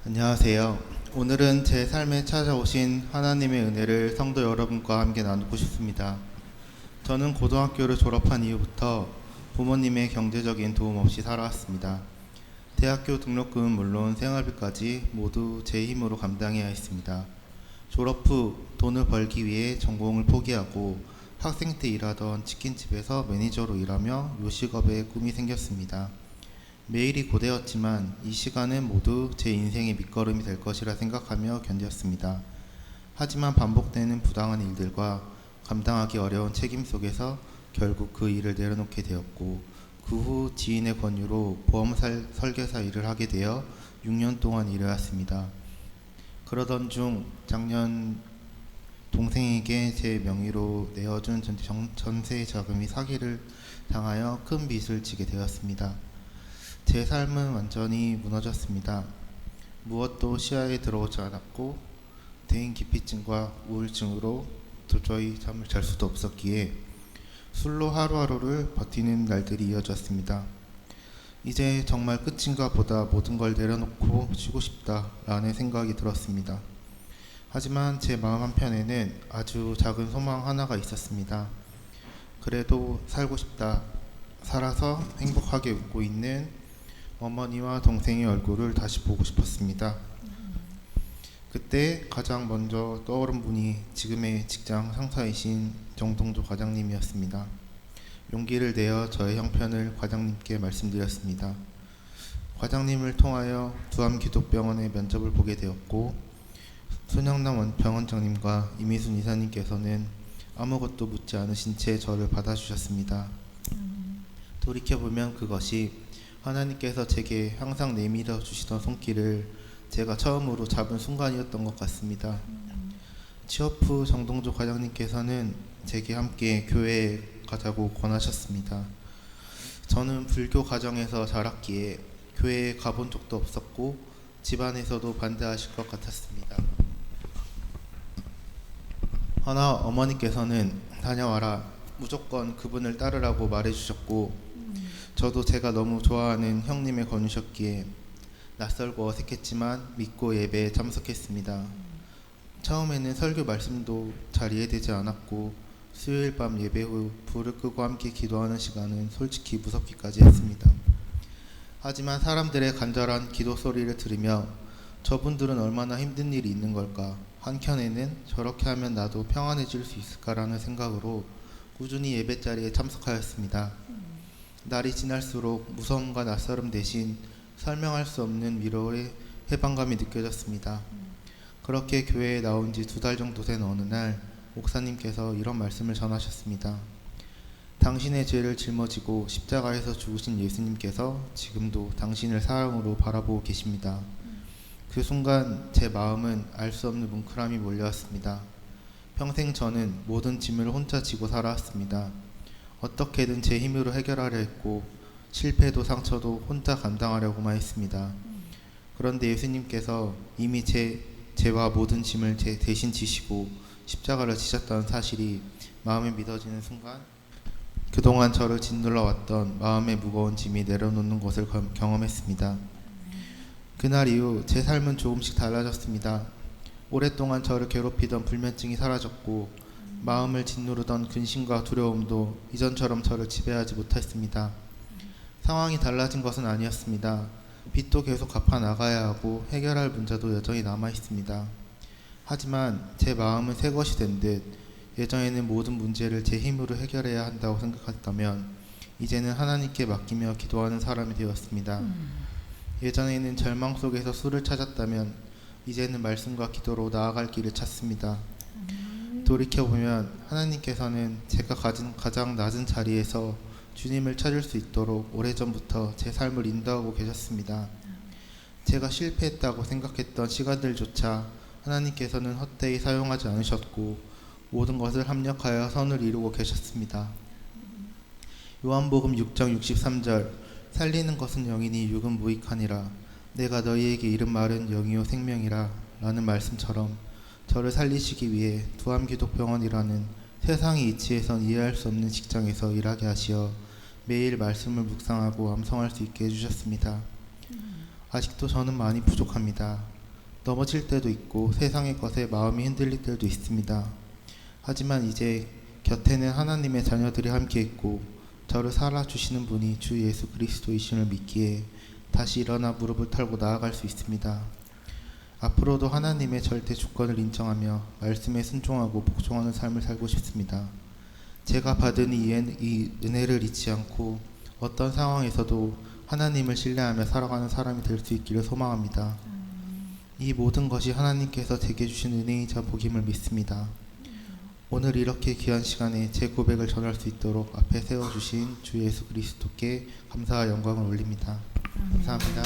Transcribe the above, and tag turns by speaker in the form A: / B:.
A: 안녕하세요. 오늘은 제 삶에 찾아오신 하나님의 은혜를 성도 여러분과 함께 나누고 싶습니다. 저는 고등학교를 졸업한 이후부터 부모님의 경제적인 도움 없이 살아왔습니다. 대학교 등록금은 물론 생활비까지 모두 제 힘으로 감당해야 했습니다. 졸업 후 돈을 벌기 위해 전공을 포기하고 학생 때 일하던 치킨집에서 매니저로 일하며 요식업에 꿈이 생겼습니다. 매일이 고되었지만 이 시간은 모두 제 인생의 밑거름이 될 것이라 생각하며 견뎠습니다. 하지만 반복되는 부당한 일들과 감당하기 어려운 책임 속에서 결국 그 일을 내려놓게 되었고, 그 후 지인의 권유로 보험 설계사 일을 하게 되어 6년 동안 일해왔습니다. 그러던 중 작년 동생에게 제 명의로 내어준 전세 자금이 사기를 당하여 큰 빚을 지게 되었습니다. 제 삶은 완전히 무너졌습니다. 무엇도 시야에 들어오지 않았고 대인 기피증과 우울증으로 도저히 잠을 잘 수도 없었기에 술로 하루하루를 버티는 날들이 이어졌습니다. 이제 정말 끝인가 보다 모든 걸 내려놓고 쉬고 싶다라는 생각이 들었습니다. 하지만 제 마음 한편에는 아주 작은 소망 하나가 있었습니다. 그래도 살고 싶다. 살아서 행복하게 웃고 있는 어머니와 동생의 얼굴을 다시 보고 싶었습니다. 그때 가장 먼저 떠오른 분이 지금의 직장 상사이신 정동조 과장님이었습니다. 용기를 내어 저의 형편을 과장님께 말씀드렸습니다. 과장님을 통하여 두암기독병원의 면접을 보게 되었고, 손영남 병원장님과 이미순 이사님께서는 아무것도 묻지 않으신 채 저를 받아주셨습니다. 돌이켜보면 그것이 하나님께서 제게 항상 내밀어 주시던 손길을 제가 처음으로 잡은 순간이었던 것 같습니다. 취업 후 정동조 과장님께서는 제게 함께 교회에 가자고 권하셨습니다. 저는 불교 가정에서 자랐기에 교회에 가본 적도 없었고 집안에서도 반대하실 것 같았습니다. 허나 어머니께서는 다녀와라, 무조건 그분을 따르라고 말해주셨고, 저도 제가 너무 좋아하는 형님의 권유셨기에 낯설고 어색했지만 믿고 예배에 참석했습니다. 처음에는 설교 말씀도 잘 이해되지 않았고 수요일 밤 예배 후 불을 끄고 함께 기도하는 시간은 솔직히 무섭기까지 했습니다. 하지만 사람들의 간절한 기도 소리를 들으며 저분들은 얼마나 힘든 일이 있는 걸까, 한켠에는 저렇게 하면 나도 평안해질 수 있을까라는 생각으로 꾸준히 예배 자리에 참석하였습니다. 날이 지날수록 무서움과 낯설음 대신 설명할 수 없는 위로의 해방감이 느껴졌습니다. 그렇게 교회에 나온 지 2달 정도 된 어느 날 목사님께서 이런 말씀을 전하셨습니다. 당신의 죄를 짊어지고 십자가에서 죽으신 예수님께서 지금도 당신을 사랑으로 바라보고 계십니다. 그 순간 제 마음은 알 수 없는 뭉클함이 몰려왔습니다. 평생 저는 모든 짐을 혼자 지고 살아왔습니다. 어떻게든 제 힘으로 해결하려 했고 실패도 상처도 혼자 감당하려고만 했습니다. 그런데 예수님께서 이미 죄와 모든 짐을 제 대신 지시고 십자가를 지셨다는 사실이 마음에 믿어지는 순간, 그동안 저를 짓눌러 왔던 마음의 무거운 짐이 내려놓는 것을 경험했습니다. 그날 이후 제 삶은 조금씩 달라졌습니다. 오랫동안 저를 괴롭히던 불면증이 사라졌고 마음을 짓누르던 근심과 두려움도 이전처럼 저를 지배하지 못했습니다. 상황이 달라진 것은 아니었습니다. 빚도 계속 갚아 나가야 하고 해결할 문제도 여전히 남아 있습니다. 하지만 제 마음은 새 것이 된 듯 예전에는 모든 문제를 제 힘으로 해결해야 한다고 생각했다면 이제는 하나님께 맡기며 기도하는 사람이 되었습니다. 예전에는 절망 속에서 수를 찾았다면 이제는 말씀과 기도로 나아갈 길을 찾습니다. 돌이켜보면 하나님께서는 제가 가진 가장 낮은 자리에서 주님을 찾을 수 있도록 오래전부터 제 삶을 인도하고 계셨습니다. 제가 실패했다고 생각했던 시간들조차 하나님께서는 헛되이 사용하지 않으셨고 모든 것을 합력하여 선을 이루고 계셨습니다. 요한복음 6장 63절, 살리는 것은 영이니 육은 무익하니라. 내가 너희에게 이른 말은 영이요 생명이라 라는 말씀처럼 저를 살리시기 위해 두암기독병원이라는 세상의 이치에선 이해할 수 없는 직장에서 일하게 하시어 매일 말씀을 묵상하고 암송할 수 있게 해주셨습니다. 아직도 저는 많이 부족합니다. 넘어질 때도 있고 세상의 것에 마음이 흔들릴 때도 있습니다. 하지만 이제 곁에는 하나님의 자녀들이 함께 있고 저를 살아주시는 분이 주 예수 그리스도이심을 믿기에 다시 일어나 무릎을 털고 나아갈 수 있습니다. 앞으로도 하나님의 절대 주권을 인정하며 말씀에 순종하고 복종하는 삶을 살고 싶습니다. 제가 받은 이 은혜를 잊지 않고 어떤 상황에서도 하나님을 신뢰하며 살아가는 사람이 될 수 있기를 소망합니다. 이 모든 것이 하나님께서 제게 주신 은혜이자 복임을 믿습니다. 오늘 이렇게 귀한 시간에 제 고백을 전할 수 있도록 앞에 세워주신 주 예수 그리스도께 감사와 영광을 올립니다. 감사합니다.